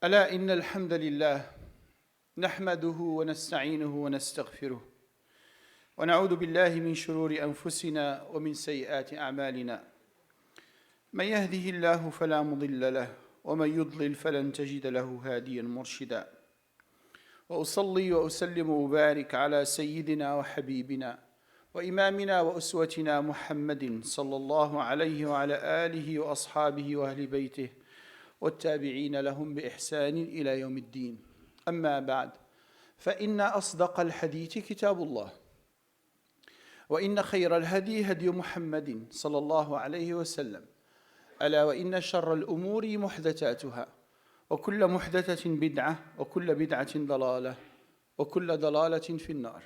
ألا إن الحمد لله نحمده ونستعينه ونستغفره ونعوذ بالله من شرور أنفسنا ومن سيئات أعمالنا من يهده الله فلا مضل له ومن يضلل فلن تجد له هاديا مرشدا وأصلي وأسلم وبارك على سيدنا وحبيبنا وإمامنا وأسوتنا محمد صلى الله عليه وعلى آله وأصحابه وأهل بيته والتابعين لهم بإحسان إلى يوم الدين. أما بعد، فإن أصدق الحديث كتاب الله، وإن خير الهدي هدي محمد صلى الله عليه وسلم، ألا وإن شر الأمور محدثاتها، وكل محدثة بدعة، وكل بدعة ضلالة، وكل ضلالة في النار.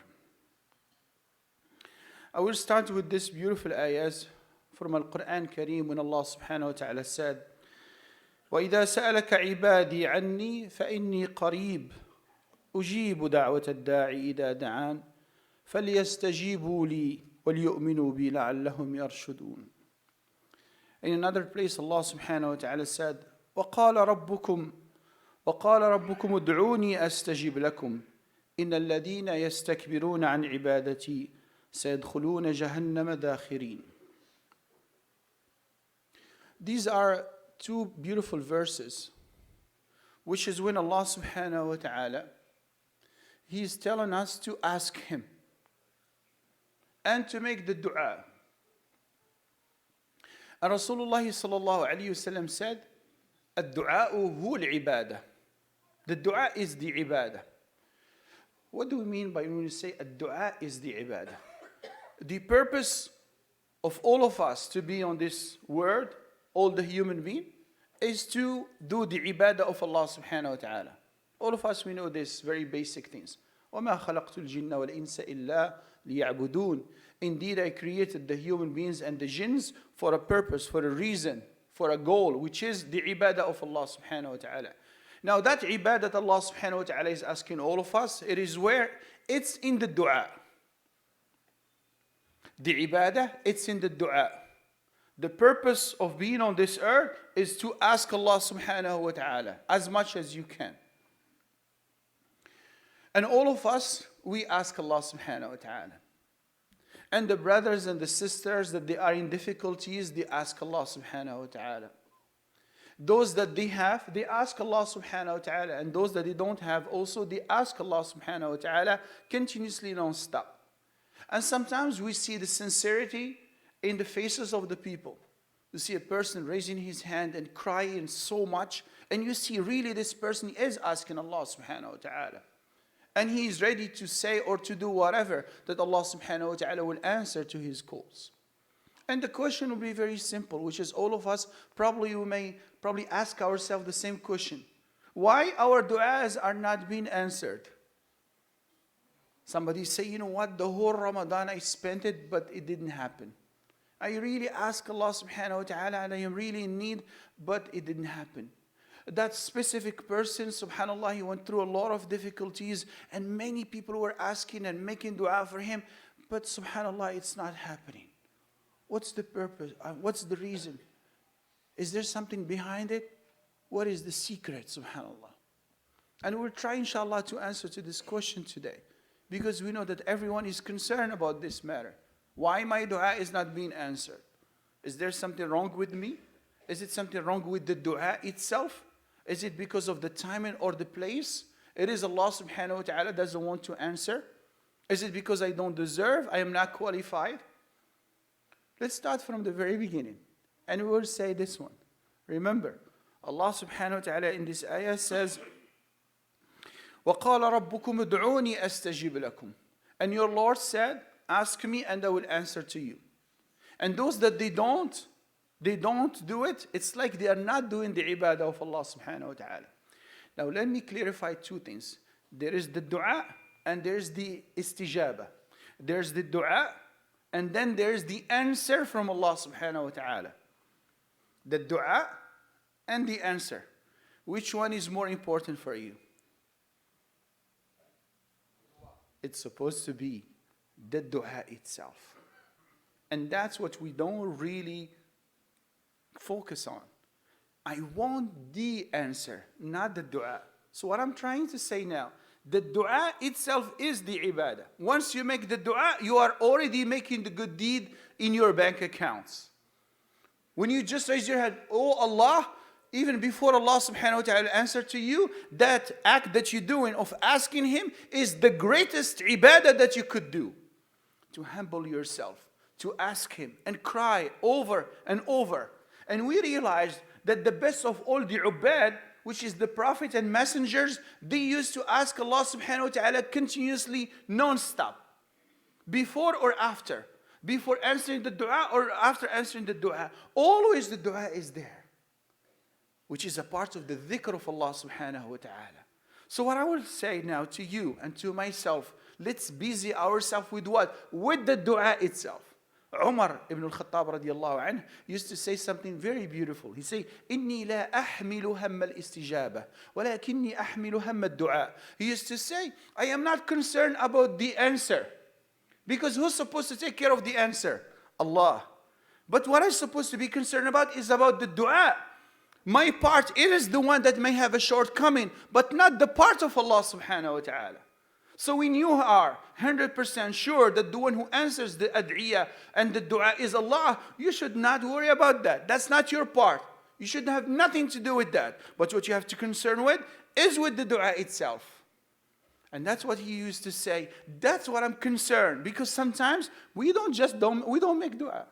I will start with this beautiful ayahs from Al-Quran Kareem when Allah subhanahu wa ta'ala said, وَإِذَا سَأَلَكَ عِبَادِي عَنِّي فَإِنِّي قَرِيبٌ أُجِيبُ دَعْوَةَ الدَّاعِ إِذَا دَعَانِ فَلْيَسْتَجِيبُوا لِي وَلْيُؤْمِنُوا بِي لَعَلَّهُمْ يَرْشُدُونَ. In another place, Allah subhanahu wa ta'ala said, وَقَالَ رَبُّكُمْ ادْعُونِي أَسْتَجِبْ لَكُمْ إِنَّ الَّذِينَ يَسْتَكْبِرُونَ عَنْ عِبَادَتِي سَيَدْخُلُونَ جَهَنَّمَ دَاخِرِينَ. These are two beautiful verses, which is when Allah subhanahu wa ta'ala, He is telling us to ask Him and to make the dua. And Rasulullah sallallahu alayhi wasallam said, الدعاء هو العبادة. The dua is the ibadah. What do we mean by when we say الدعاء is the ibadah? The purpose of all of us to be on this world, all the human beings, is to do the ibadah of Allah subhanahu wa ta'ala. All of us, we know this very basic things. وَمَا خَلَقْتُ الْجِنَّ وَالْإِنسَ إِلَّا لِيَعْبُدُونَ. Indeed, I created the human beings and the jinns for a purpose, for a reason, for a goal, which is the ibadah of Allah subhanahu wa ta'ala. Now that ibadah that Allah subhanahu wa ta'ala is asking all of us, it is where? It's in the dua. The ibadah, it's in the dua. The purpose of being on this earth is to ask Allah subhanahu wa ta'ala as much as you can. And all of us, we ask Allah subhanahu wa ta'ala. And the brothers and the sisters that they are in difficulties, they ask Allah subhanahu wa ta'ala. Those that they have, they ask Allah subhanahu wa ta'ala. And those that they don't have also, they ask Allah subhanahu wa ta'ala continuously non-stop. And sometimes we see the sincerity in the faces of the people. You see a person raising his hand and crying so much, and you see really this person is asking Allah subhanahu wa ta'ala. And he is ready to say or to do whatever that Allah subhanahu wa ta'ala will answer to his calls. And the question will be very simple, which is all of us we may ask ourselves the same question. Why our du'as are not being answered? Somebody say, you know what, the whole Ramadan I spent it, but it didn't happen. I really ask Allah subhanahu wa ta'ala and I am really in need, but it didn't happen. That specific person, subhanAllah, he went through a lot of difficulties and many people were asking and making dua for him, but subhanAllah, it's not happening. What's the purpose? What's the reason? Is there something behind it? What is the secret, subhanAllah? And we'll try, inshallah, to answer to this question today, because we know that everyone is concerned about this matter. Why my dua is not being answered? Is there something wrong with me? Is it something wrong with the dua itself? Is it because of the timing or the place? It is Allah subhanahu wa ta'ala doesn't want to answer? Is it because I don't deserve? I am not qualified? Let's start from the very beginning. And we will say this one. Remember, Allah subhanahu wa ta'ala in this ayah says, وَقَالَ رَبُّكُمْ ادْعُونِي أَسْتَجِبْ لَكُمْ. And your Lord said, ask me and I will answer to you. And those that they don't do it, it's like they are not doing the ibadah of Allah subhanahu wa ta'ala. Now let me clarify two things. There is the dua and there's the istijaba. There's the dua and then there's the answer from Allah subhanahu wa ta'ala. The dua and the answer. Which one is more important for you? It's supposed to be the dua itself. And that's what we don't really focus on. I want the answer, not the dua. So what I'm trying to say now, the dua itself is the ibadah. Once you make the dua, you are already making the good deed in your bank accounts. When you just raise your hand, oh Allah, even before Allah subhanahu wa ta'ala answer to you, that act that you're doing of asking Him is the greatest ibadah that you could do. To humble yourself, to ask Him and cry over and over. And we realized that the best of all the ubad, which is the prophet and messengers, they used to ask Allah subhanahu wa ta'ala continuously, non-stop. Before or after. Before answering the dua or after answering the dua. Always the dua is there. Which is a part of the dhikr of Allah subhanahu wa ta'ala. So what I will say now to you and to myself, let's busy ourselves with what? With the dua itself. Umar ibn al-Khattab radiallahu anhu used to say something very beautiful. He said, إِنِّي لَا أَحْمِلُ هَمَّ الْإِسْتِجَابَةِ وَلَكِنِّي أَحْمِلُ هَمَّ الدُّعَاءِ. He used to say, I am not concerned about the answer. Because who's supposed to take care of the answer? Allah. But what I'm supposed to be concerned about is about the dua. My part, it is the one that may have a shortcoming, but not the part of Allah subhanahu wa ta'ala. So when you are 100% sure that the one who answers the ad'iyah and the dua is Allah, you should not worry about that. That's not your part. You should have nothing to do with that. But what you have to concern with is with the dua itself. And that's what he used to say. That's what I'm concerned. Because sometimes we don't make dua.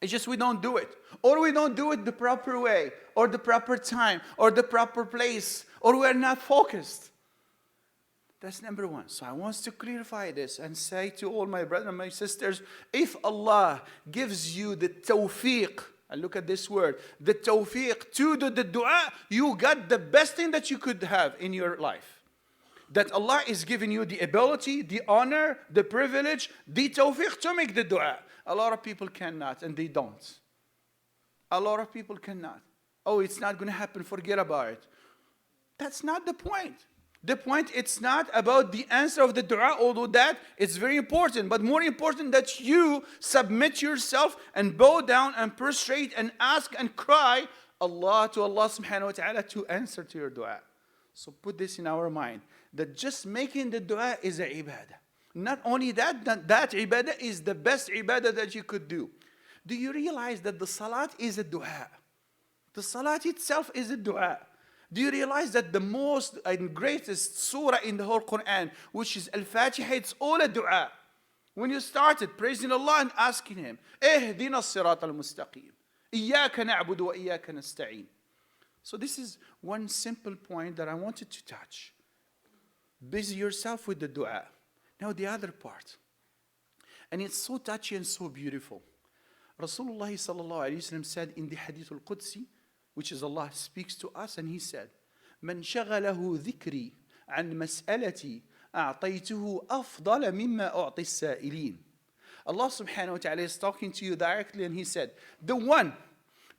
It's just we don't do it. Or we don't do it the proper way, or the proper time, or the proper place, or we're not focused. That's number one. So I want to clarify this and say to all my brothers and my sisters, if Allah gives you the tawfiq, and look at this word, the tawfiq to do the dua, you got the best thing that you could have in your life. That Allah is giving you the ability, the honor, the privilege, the tawfiq to make the dua. A lot of people cannot, and they don't. A lot of people cannot. Oh, it's not going to happen, forget about it. That's not the point. The point, it's not about the answer of the dua, although that is very important. But more important that you submit yourself and bow down and prostrate and ask and cry to Allah subhanahu wa ta'ala to answer to your dua. So put this in our mind, that just making the dua is a ibadah. Not only that ibadah is the best ibadah that you could do. Do you realize that the salat is a dua? The salat itself is a dua. Do you realize that the most and greatest surah in the whole Quran, which is Al-Fatiha, it's all a dua. When you started praising Allah and asking Him, اهدنا الصراط المستقيم إياك نعبد وإياك نستعين. So this is one simple point that I wanted to touch. Busy yourself with the dua. Now the other part. And it's so touchy and so beautiful. Rasulullah sallallahu alayhi wa sallam said in the Hadith al-Qudsi, which is Allah speaks to us, and He said, من شغله ذكري عن مسألتي أعطيته أفضل مما أعطي السائلين. Allah subhanahu wa ta'ala is talking to you directly, and He said, the one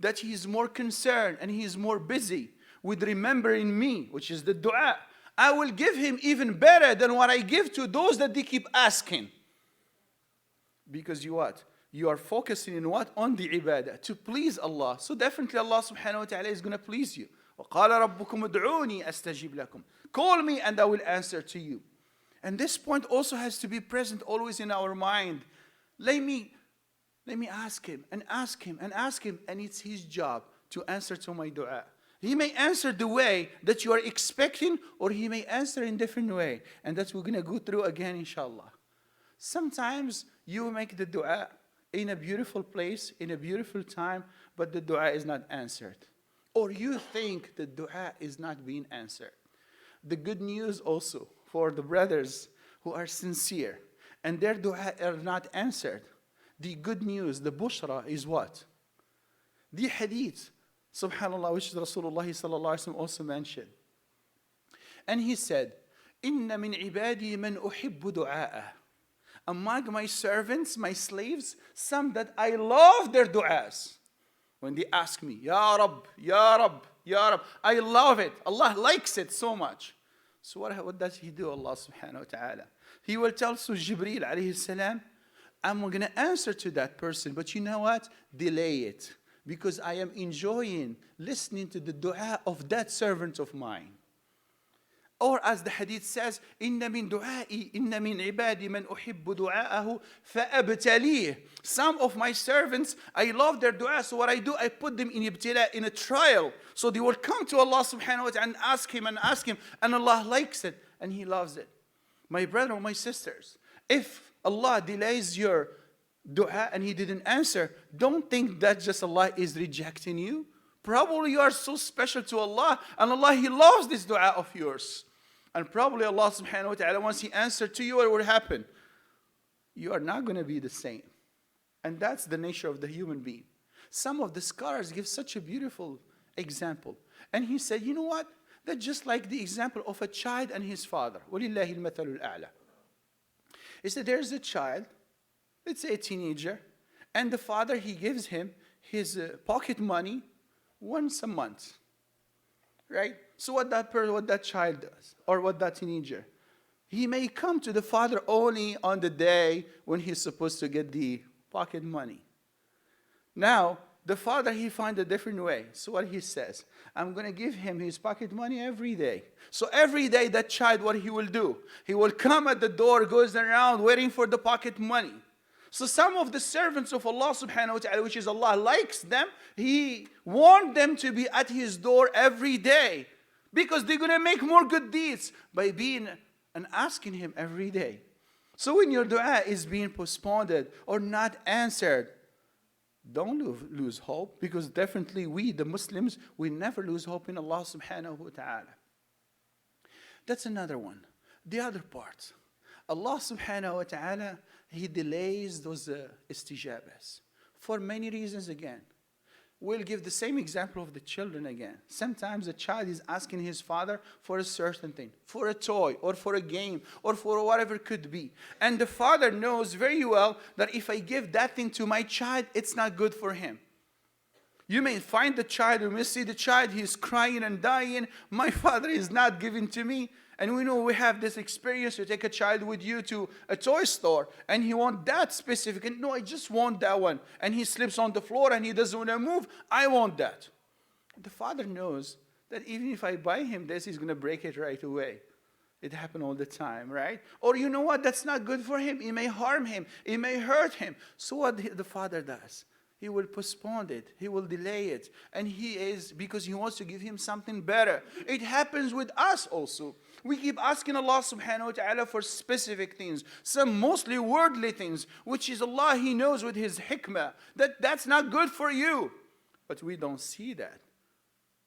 that he is more concerned and he is more busy with remembering me, which is the dua, I will give him even better than what I give to those that they keep asking. Because you what? You are focusing in what? On the ibadah, to please Allah. So definitely Allah subhanahu wa ta'ala is going to please you. وَقَالَ رَبُّكُمُ ادْعُونِي أَسْتَجِبْ لَكُمْ. Call me and I will answer to you. And this point also has to be present always in our mind. Let me ask him and ask him and ask him, and it's his job to answer to my dua. He may answer the way that you are expecting, or he may answer in a different way. And that's what we're going to go through again, inshallah. Sometimes you make the dua in a beautiful place, in a beautiful time, but the dua is not answered. Or you think the dua is not being answered. The good news also for the brothers who are sincere and their dua are not answered. The good news, the bushra is what? The hadith, subhanallah, which Rasulullah sallallahu alaihi wasallam also mentioned. And he said, إِنَّ مِنْ عِبَادِي مَنْ أُحِبُّ دُعَاءَهُ. Among my servants, my slaves, some that I love their du'as. When they ask me, Ya Rab, Ya Rab, Ya Rab, I love it. Allah likes it so much. So what does He do, Allah subhanahu wa ta'ala? He will tell to Jibreel alayhi salam, I'm going to answer to that person, but you know what? Delay it. because I am enjoying listening to the dua of that servant of mine. Or as the hadith says, إِنَّ مِن دُعَائِي إِنَّ مِنْ عِبَادِي مَنْ أُحِبُّ دُعَاءَهُ فَأَبْتَلِيهِ. Some of my servants, I love their dua, so what I do, I put them in ibtila, in a trial. So they will come to Allah subhanahu wa ta'ala and ask Him, and Allah likes it, and He loves it. My brother or my sisters, if Allah delays your dua and He didn't answer, don't think that just Allah is rejecting you. Probably you are so special to Allah, and Allah, He loves this dua of yours. And probably Allah subhanahu wa ta'ala, once He answered to you, what will happen? You are not going to be the same. And that's the nature of the human being. Some of the scholars give such a beautiful example. And he said, you know what? That's just like the example of a child and his father. وَلِلَّهِ الْمَثَلُ الْأَعْلَى. He said, there's a child, let's say a teenager, and the father, he gives him his pocket money once a month, right? So what that child does, or what that teenager, he may come to the father only on the day when he's supposed to get the pocket money. Now, the father, he finds a different way. So what he says, I'm going to give him his pocket money every day. So every day that child, what he will do, he will come at the door, goes around waiting for the pocket money. So some of the servants of Allah subhanahu wa ta'ala, which is Allah likes them, He warned them to be at His door every day, because they're going to make more good deeds by being and asking Him every day. So when your dua is being postponed or not answered, don't lose hope, because definitely we, the Muslims, we never lose hope in Allah subhanahu wa ta'ala. That's another one. The other part, Allah subhanahu wa ta'ala, He delays those istijabas for many reasons again. We'll give the same example of the children again. Sometimes a child is asking his father for a certain thing, for a toy, or for a game, or for whatever it could be. And the father knows very well that if I give that thing to my child, it's not good for him. You may find the child, you may see the child, he's crying and dying. My father is not giving to me. And we know we have this experience. You take a child with you to a toy store and he wants that specific. And no, I just want that one. And he slips on the floor and he doesn't want to move. I want that. The father knows that even if I buy him this, he's going to break it right away. It happens all the time, right? Or you know what? That's not good for him. It may harm him. It may hurt him. So what the father does? He will postpone it. He will delay it. And because he wants to give him something better. It happens with us also. We keep asking Allah subhanahu wa ta'ala for specific things. Some mostly worldly things, which is Allah, He knows with His hikmah, that's not good for you. But we don't see that.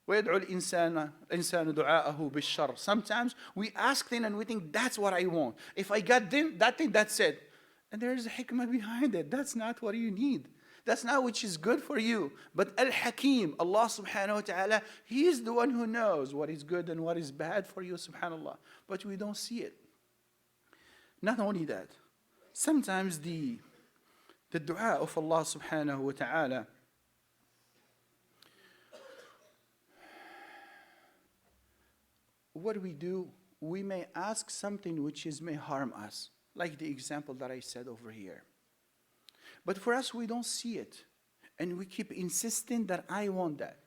وَيَدْعُ الْإِنسَانُ دُعَاءَهُ بِالشَّرِّ. Sometimes we ask things and we think, that's what I want. If I got that thing, that's it. And there is a hikmah behind it. That's not what you need. That's not which is good for you. But Al-Hakim, Allah subhanahu wa ta'ala, He is the one who knows what is good and what is bad for you, subhanAllah. But we don't see it. Not only that, sometimes the dua of Allah subhanahu wa ta'ala, what we do, we may ask something which may harm us, like the example that I said over here. But for us, we don't see it. And we keep insisting that I want that.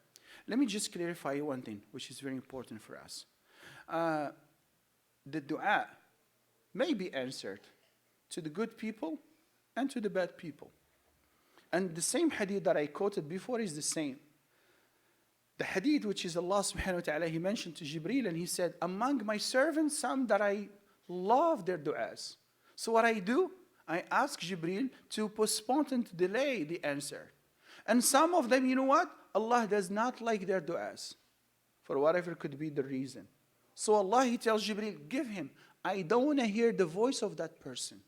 Let me just clarify one thing, which is very important for us. The dua may be answered to the good people and to the bad people. And the same hadith that I quoted before is the same. The hadith which is Allah subhanahu wa ta'ala, He mentioned to Jibreel and He said, among my servants, some that I love their du'as. So what I do, I ask Jibreel to postpone and to delay the answer. And some of them, you know what? Allah does not like their du'as, for whatever could be the reason. So Allah, He tells Jibreel, give him. I don't want to hear the voice of that person.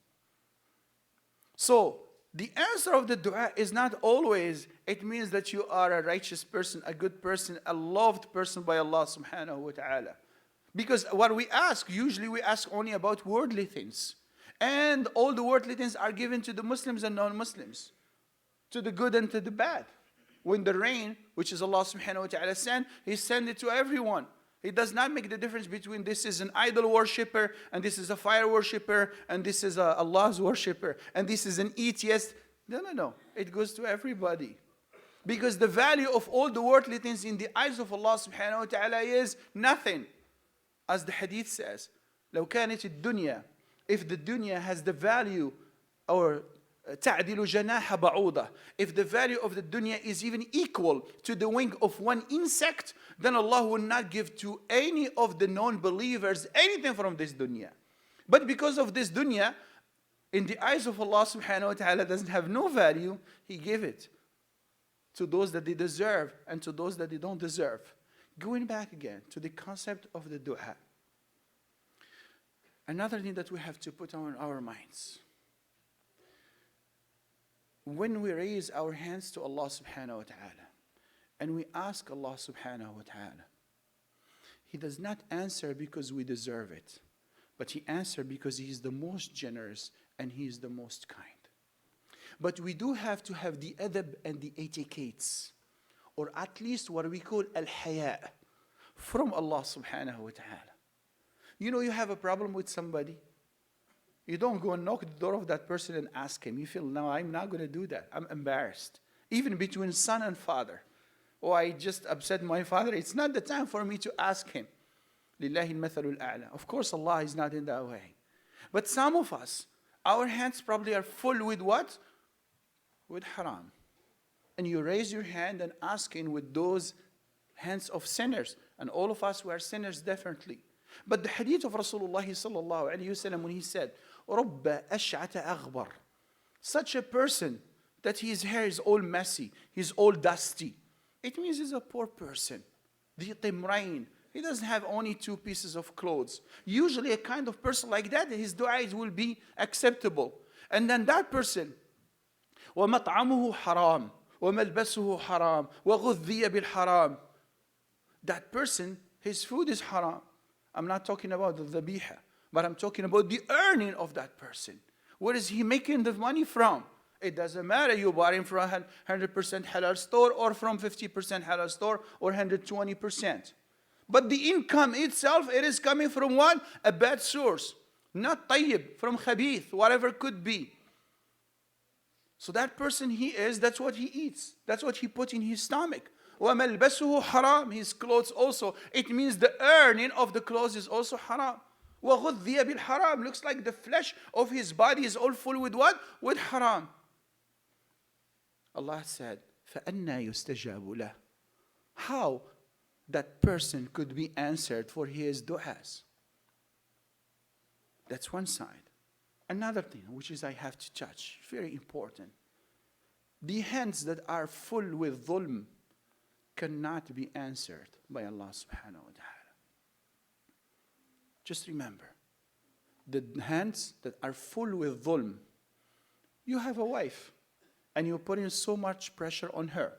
So the answer of the dua is not always, it means that you are a righteous person, a good person, a loved person by Allah subhanahu wa ta'ala. Because what we ask, usually we ask only about worldly things. And all the worldly things are given to the Muslims and non-Muslims, to the good and to the bad. When the rain, which is Allah subhanahu wa ta'ala sent, He sent it to everyone. He does not make the difference between this is an idol worshipper, and this is a fire worshipper, and this is Allah's worshipper, and this is an atheist. No. It goes to everybody. Because the value of all the worldly things in the eyes of Allah subhanahu wa ta'ala is nothing. As the hadith says, لو كانت الدنيا, if the dunya has the value, or تعدل جناح بعوضة, if the value of the dunya is even equal to the wing of one insect, then Allah will not give to any of the non-believers anything from this dunya. But because of this dunya, in the eyes of Allah subhanahu wa ta'ala doesn't have no value, He gave it to those that they deserve and to those that they don't deserve. Going back again to the concept of the dua. Another thing that we have to put on our minds. When we raise our hands to Allah subhanahu wa ta'ala and we ask Allah subhanahu wa ta'ala, He does not answer because we deserve it, but He answers because He is the most generous and He is the most kind. But we do have to have the adab and the etiquettes, or at least what we call al-haya, from Allah subhanahu wa ta'ala. You know, you have a problem with somebody, you don't go and knock the door of that person and ask him. You feel, no, I'm not going to do that. I'm embarrassed. Even between son and father. Oh, I just upset my father. It's not the time for me to ask him. Lillahi al-mathalul a'la. Of course, Allah is not in that way. But some of us, our hands probably are full with what? With haram. And you raise your hand and asking with those hands of sinners. And all of us were sinners definitely. But the hadith of Rasulullah sallallahu alayhi wa sallam, when he said, رُبَّ أَشْعَةَ أَغْبَرٍ, such a person that his hair is all messy, he's all dusty, it means he's a poor person. ذِي طِمْرَيْن, he doesn't have only 2 pieces of clothes. Usually a kind of person like that, his du'as will be acceptable. And then that person, وَمَطْعَمُهُ حَرَامٌ وَمَلْبَسُهُ حَرَامٌ وَغُذِّيَ بِالْحَرَامِ, that person, his food is haram. I'm not talking about the dhabiha, but I'm talking about the earning of that person. Where is he making the money from? It doesn't matter you bought him from a 100% halal store or from 50% halal store or 120%. But the income itself, it is coming from what? A bad source. Not tayyib, from khabith, whatever could be. So that person that's what he eats. That's what he put in his stomach. وَمَلْبَسُهُ حَرَامٌ, his clothes also. It means the earning of the clothes is also haram. وَغُذِّيَ بِالْحَرَامِ, looks like the flesh of his body is all full with what? With haram. Allah said, فَأَنَّا يُسْتَجَابُ لَهُ, how that person could be answered for his du'as. That's one side. Another thing, which is I have to touch, very important. The hands that are full with dhulm cannot be answered by Allah subhanahu wa ta'ala. Just remember, the hands that are full with dhulm, you have a wife and you're putting so much pressure on her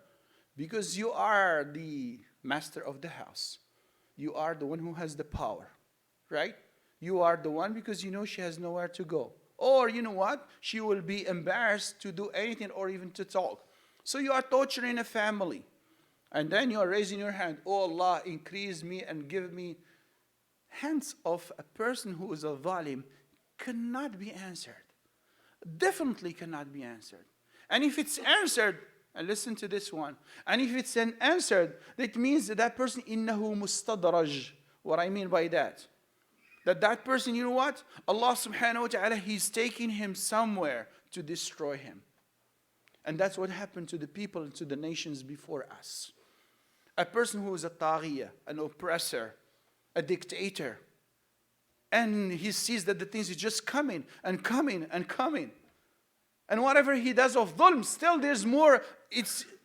because you are the master of the house. You are the one who has the power, right? You are the one because you know she has nowhere to go. Or you know what? She will be embarrassed to do anything or even to talk. So you are torturing a family. And then you are raising your hand, oh Allah, increase me and give me. Hands of a person who is a zalim cannot be answered. Definitely cannot be answered. And if it's answered, and listen to this one, and if it's an answered, that means that person, إِنَّهُ مُسْتَدْرَجْ. What I mean by that? That person, you know what? Allah subhanahu wa ta'ala, He's taking him somewhere to destroy him. And that's what happened to the people and to the nations before us. A person who is a taghiyah, an oppressor, a dictator, and he sees that the things is just coming and coming and coming. And whatever he does of dhulm, still there's more,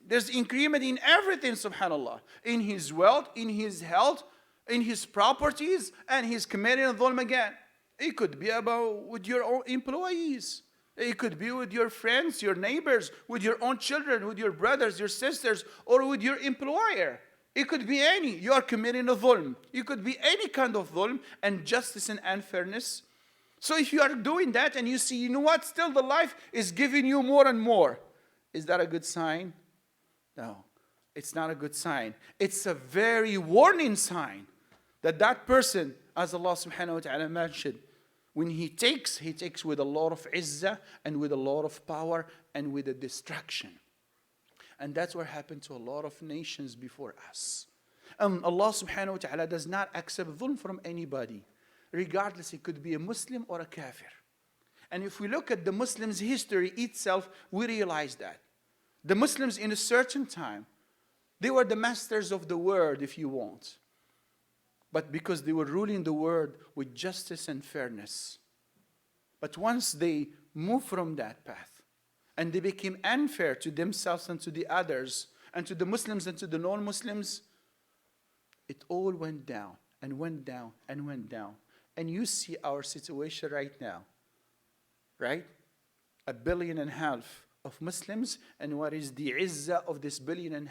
there's increment in everything, subhanAllah. In his wealth, in his health, in his properties, and he's committing dhulm again. It could be about with your own employees. It could be with your friends, your neighbors, with your own children, with your brothers, your sisters, or with your employer. It could be any. You are committing a dhulm. It could be any kind of dhulm and justice and unfairness. So if you are doing that and you see, you know what, still the life is giving you more and more. Is that a good sign? No, it's not a good sign. It's a very warning sign that person, as Allah subhanahu wa ta'ala mentioned, when he takes with a lot of izzah and with a lot of power and with a distraction. And that's what happened to a lot of nations before us. Allah subhanahu wa ta'ala does not accept dhulm from anybody, regardless it could be a Muslim or a kafir. And if we look at the Muslims' history itself, we realize that. The Muslims in a certain time, they were the masters of the world, if you want. But because they were ruling the world with justice and fairness. But once they moved from that path, and they became unfair to themselves and to the others, and to the Muslims and to the non-Muslims, it all went down, and went down, and went down. And you see our situation right now. Right? 1.5 billion of Muslims, and what is the izzah of this 1.5 billion?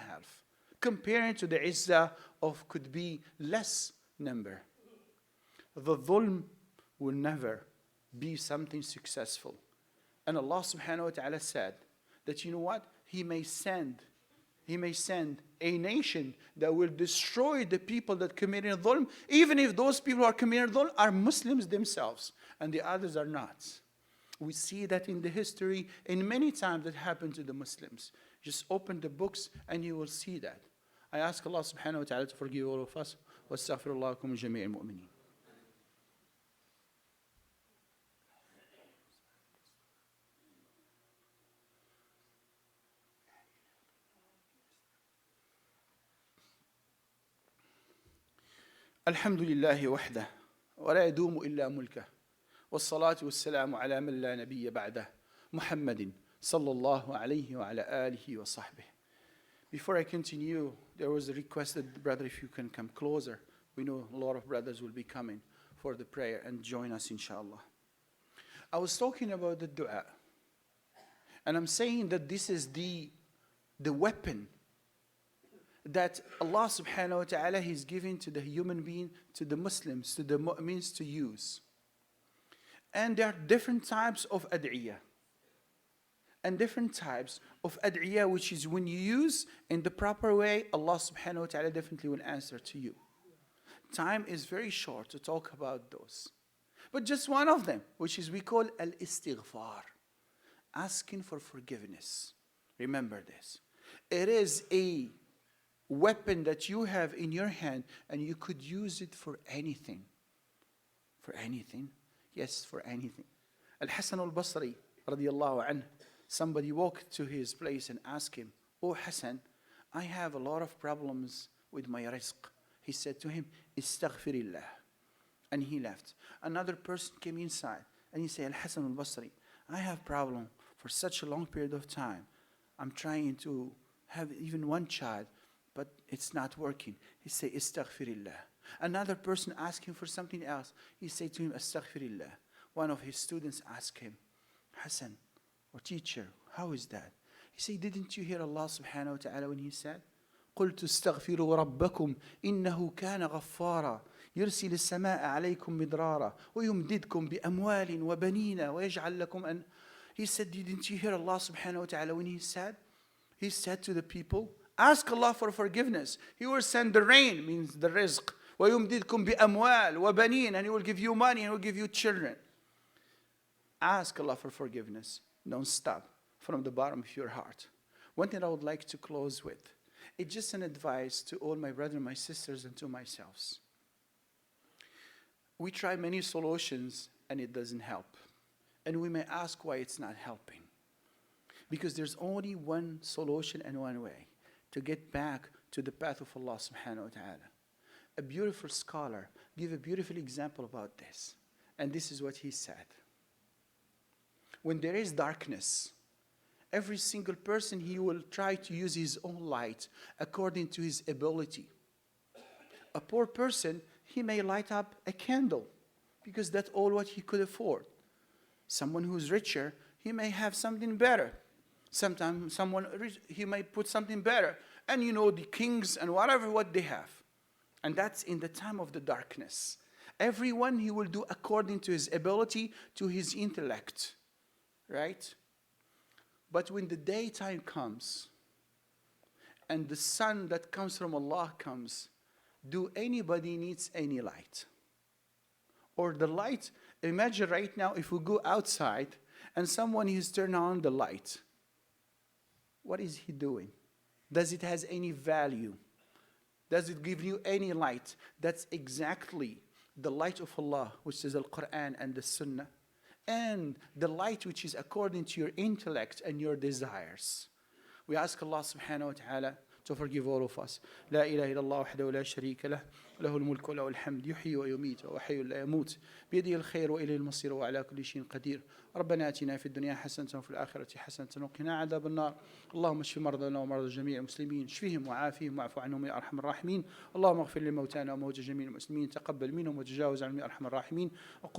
Comparing to the izzah of could be less number. The dhulm will never be something successful. And Allah subhanahu wa ta'ala said that, you know what? He may send a nation that will destroy the people that committed dhulm, even if those people who are committing dhulm are Muslims themselves, and the others are not. We see that in the history, in many times that happened to the Muslims. Just open the books and you will see that. I ask Allah subhanahu wa ta'ala to forgive all of us. Wastaghfirullah lakum jami' al-mu'mineen. الحمد لله وحده ولا يدوم إلا ملكه والصلاة والسلام على من لا نبي بعده محمد صلى الله عليه وعلى آله وصحبه. Before I continue, there was a request that, brother, if you can come closer. We know a lot of brothers will be coming for the prayer and join us, inshallah. I was talking about the dua. And I'm saying that this is the weapon that Allah subhanahu wa ta'ala is giving to the human being, to the Muslims, to the mu'mins to use. And there are different types of ad'iyah. And different types of ad'iyah, which is when you use in the proper way, Allah subhanahu wa ta'ala definitely will answer to you. Time is very short to talk about those. But just one of them, which is we call al-istighfar. Asking for forgiveness. Remember this. It is a weapon that you have in your hand, and you could use it for anything. For anything? Yes, for anything. Al-Hasan al-Basri, radiyallahu anhu, somebody walked to his place and asked him, "Oh Hassan, I have a lot of problems with my rizq." He said to him, "Istaghfirillah." And he left. Another person came inside, and he said, "Al-Hasan al-Basri, I have problem for such a long period of time. I'm trying to have even one child, but it's not working." He said, "Istaghfirillah." Another person asked him for something else. He said to him, "Astaghfirillah." One of his students asked him, "Hassan, or teacher, how is that?" He said, "Didn't you hear Allah subhanahu wa ta'ala when he said, قُلْتُ اسْتَغْفِرُوا رَبَّكُمْ إِنَّهُ كَانَ غَفَّارًا يُرْسِلِ السَّمَاءَ عَلَيْكُمْ مِدْرَارًا وَيُمْدِدْكُمْ بِأَمْوَالٍ وَبَنِينَ وَيَجْعَلْ لَكُمْ أَنْ." He said, "Didn't you hear Allah subhanahu wa ta'ala when he said to the people, ask Allah for forgiveness. He will send the rain," means the rizq. وَيُمْدِدْكُمْ بِأَمْوَالٍ وَبَنِينَ, and He will give you money and He will give you children. Ask Allah for forgiveness. Don't stop from the bottom of your heart. One thing I would like to close with, it's just an advice to all my brothers and my sisters and to myself. We try many solutions and it doesn't help. And we may ask why it's not helping. Because there's only one solution and one way to get back to the path of Allah subhanahu wa ta'ala. A beautiful scholar gave a beautiful example about this. And this is what he said. When there is darkness, every single person, he will try to use his own light according to his ability. A poor person, he may light up a candle because that's all what he could afford. Someone who's richer, he may have something better. Sometimes someone rich, he may put something better. And you know, the kings and whatever what they have. And that's in the time of the darkness. Everyone, he will do according to his ability, to his intellect. Right? But when the daytime comes, and the sun that comes from Allah comes, do anybody needs any light? Or the light, imagine right now if we go outside and someone is turning on the light. What is he doing? Does it has any value? Does it give you any light? That's exactly the light of Allah, which is the Quran and the Sunnah, and the light which is according to your intellect and your desires. We ask Allah subhanahu wa ta'ala to forgive all of us. لا إله إلا الله وحده لا شريك له له الملك وله الحمد يحيي ويميت وحي لا يموت بيده الخير وإليه المصير وعلى كل شيء قدير. ربنا آتنا في الدنيا حسنة وفي الآخرة حسنة وقنا عذاب النار. اللهم اشف مرضانا ومرضى جميع المسلمين، اشفهم وعافهم واعف عنهم يا أرحم الراحمين. اللهم اغفر لموتانا وموتى جميع المسلمين، تقبل منهم وتجاوز عنهم يا أرحم الراحمين.